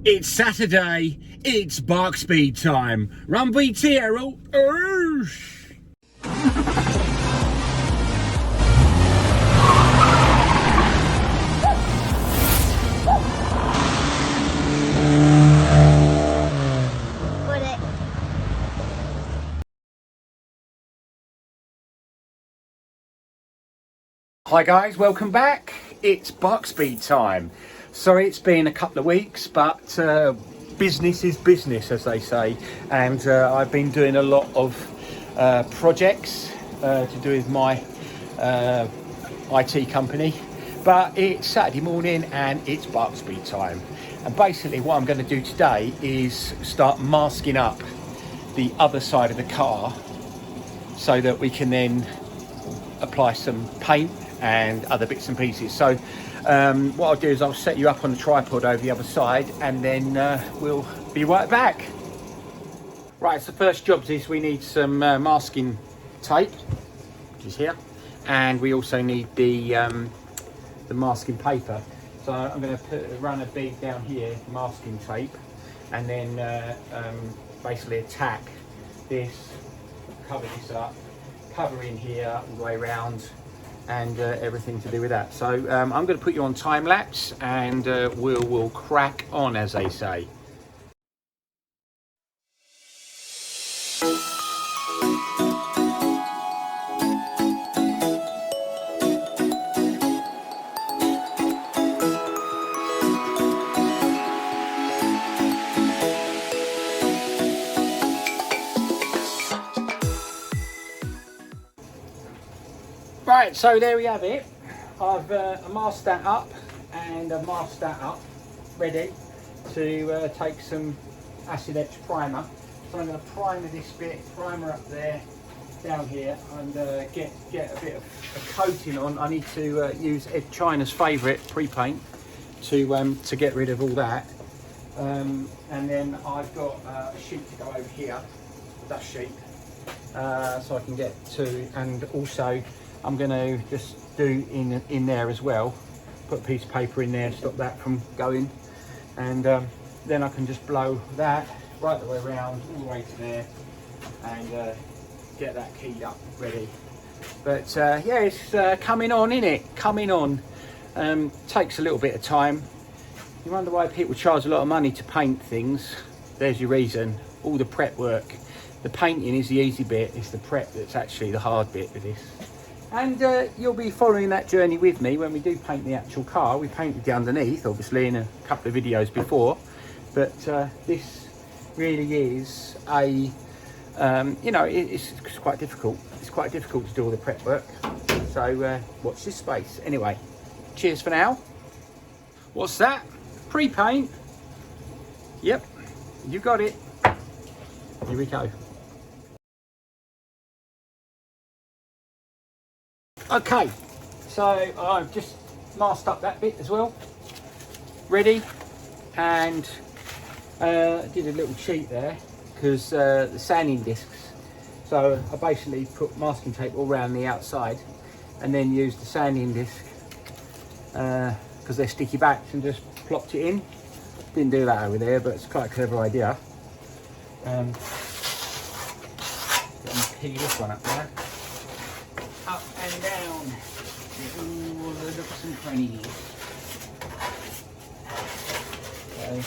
It's Saturday, it's bark speed time. Run BT Errol. Oosh. Hi guys, welcome back. It's bark speed time. Sorry it's been a couple of weeks, but business is business, as they say, and I've been doing a lot of projects to do with my IT company. But it's Saturday morning and it's bark speed time, and basically what I'm going to do today is start masking up the other side of the car so that we can then apply some paint and other bits and pieces. So what I'll do is I'll set you up on the tripod over the other side, and then we'll be right back. Right, so the first job is we need some masking tape, which is here, and we also need the masking paper. So I'm going to run a bead down here, masking tape, and then basically attack this, cover this up, cover in here all the way around, and everything to do with that. So I'm going to put you on time lapse, and we'll crack on, as they say. Right, so there we have it. I've masked that up, and I've masked that up, ready to take some acid etch primer. So I'm going to primer this bit, primer up there, down here, and get a bit of a coating on. I need to use Ed China's favourite pre-paint to get rid of all that. And then I've got a sheet to go over here, that sheet, so I can get to, and also I'm going to just do in there as well, put a piece of paper in there, stop that from going, and then I can just blow that right the way around, all the way to there, and get that keyed up, ready. But yeah, it's coming on, innit? Coming on. Takes a little bit of time. You wonder why people charge a lot of money to paint things. There's your reason. All the prep work. The painting is the easy bit, it's the prep that's actually the hard bit with this. And you'll be following that journey with me when we do paint the actual car. We painted the underneath, obviously, in a couple of videos before. But this really is a, you know, it's quite difficult. It's quite difficult to do all the prep work. So watch this space. Anyway, cheers for now. What's that? Pre-paint? Yep, you got it. Here we go. Okay, so I've just masked up that bit as well, ready, and did a little cheat there because the sanding discs. So I basically put masking tape all around the outside, and then used the sanding disc because they're sticky backs, and just plopped it in. Didn't do that over there, but it's quite a clever idea. Key this one up there. Up and down all the nooks and crannies. Okay.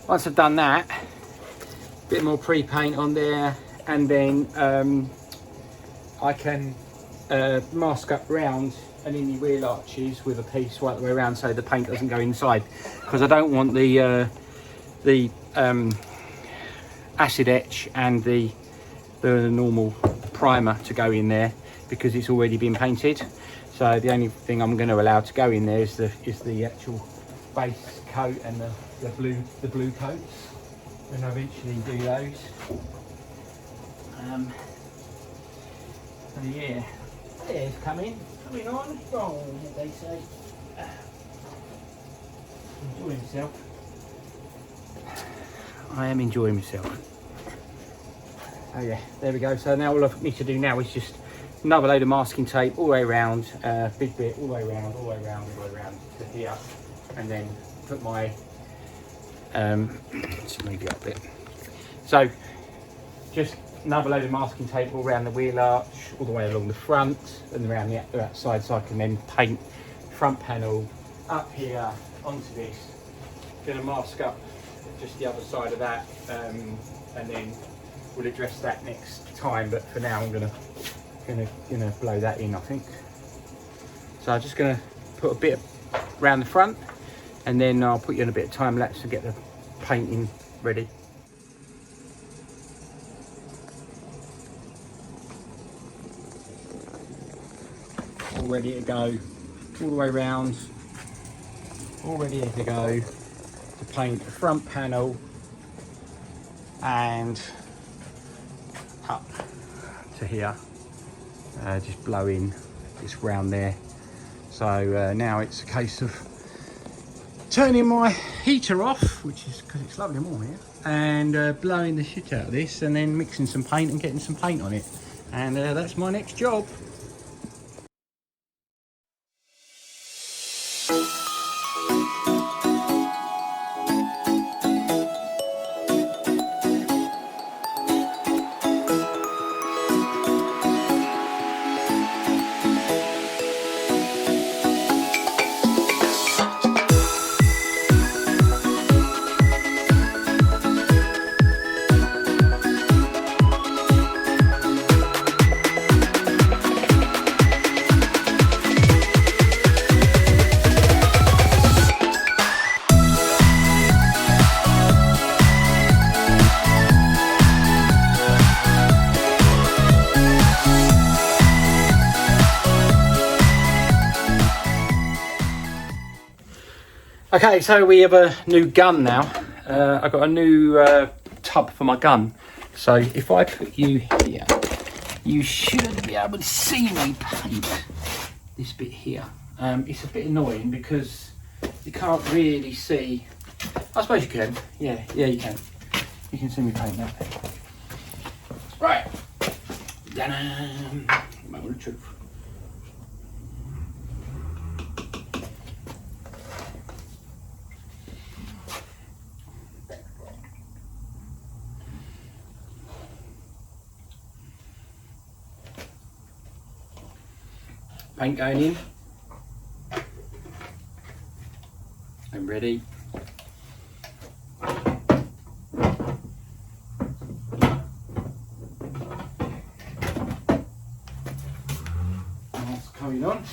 Once I've done that, a bit more pre-paint on there, and then I can mask up round and in the wheel arches with a piece right the way around so the paint doesn't go inside, because I don't want the acid etch and the normal primer to go in there, because it's already been painted. So the only thing I'm going to allow to go in there is the actual base coat and the blue coats, and I eventually do those. So yeah, there's coming on strong, as they say. Enjoying myself. I am enjoying myself. Oh yeah, there we go. So now all I need to do now is just another load of masking tape all the way around, big bit all the way around, all the way around, all the way around to here, and then put my let's move it up a bit. So just another load of masking tape all around the wheel arch, all the way along the front and around the outside, so I can then paint the front panel up here onto this. Going to mask up just the other side of that, and then we'll address that next time. But for now, I'm gonna blow that in, I think. So I'm just gonna put a bit around the front, and then I'll put you in a bit of time lapse to get the painting ready. All ready to go, all the way around, all ready to go to paint the front panel and up to here. Just blow in this round there. So now it's a case of turning my heater off, which is because it's lovely and warm here, and blowing the shit out of this, and then mixing some paint and getting some paint on it. And that's my next job. Okay, so we have a new gun now. I've got a new tub for my gun. So if I put you here, you should be able to see me paint this bit here. It's a bit annoying because you can't really see. I suppose you can. Yeah, you can. You can see me paint that. Right. Ta-da! Moment of truth. Paint going in. I'm ready. That's coming on.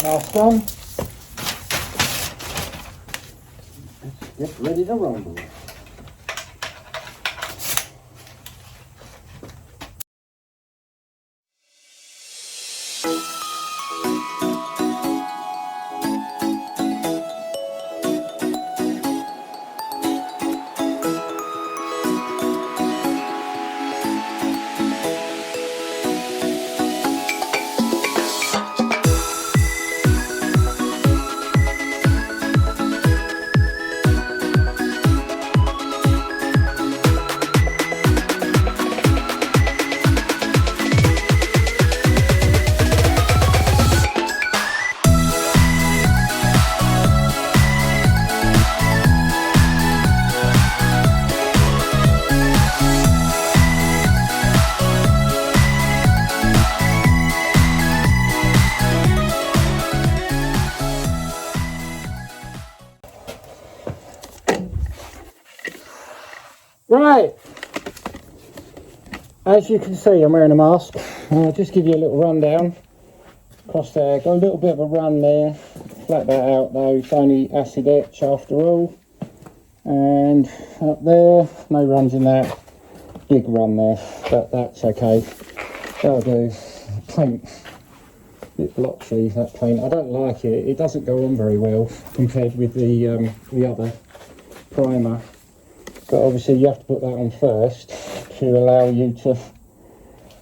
Last one. Let's get ready to rumble. Right, as you can see, I'm wearing a mask. I'll just give you a little rundown across there. Got a little bit of a run there, flat that out though, it's only acid etch after all. And up there, no runs in that, big run there, but that's okay. That'll do. Paint, a bit blotchy that paint. I don't like it, it doesn't go on very well compared with the other primer, but obviously you have to put that on first to allow you to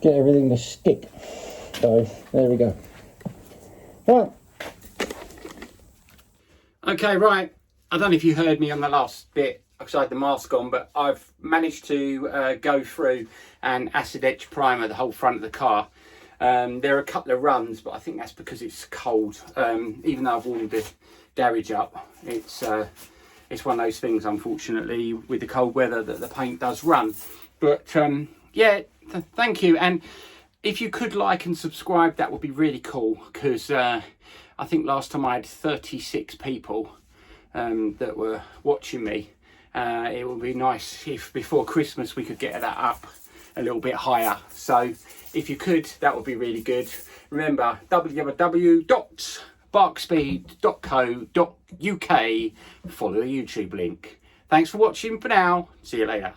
get everything to stick. So there we go. Right. Okay, right. I don't know if you heard me on the last bit because I had the mask on, but I've managed to go through and acid etch primer the whole front of the car. There are a couple of runs, but I think that's because it's cold. Even though I've warmed the garage up, it's one of those things, unfortunately, with the cold weather, that the paint does run. But yeah, thank you. And if you could like and subscribe, that would be really cool, because I think last time I had 36 people that were watching me. It would be nice if before Christmas we could get that up a little bit higher. So if you could, that would be really good. Remember, www.barkspeed.co.uk. Follow the YouTube link. Thanks for watching for now. See you later.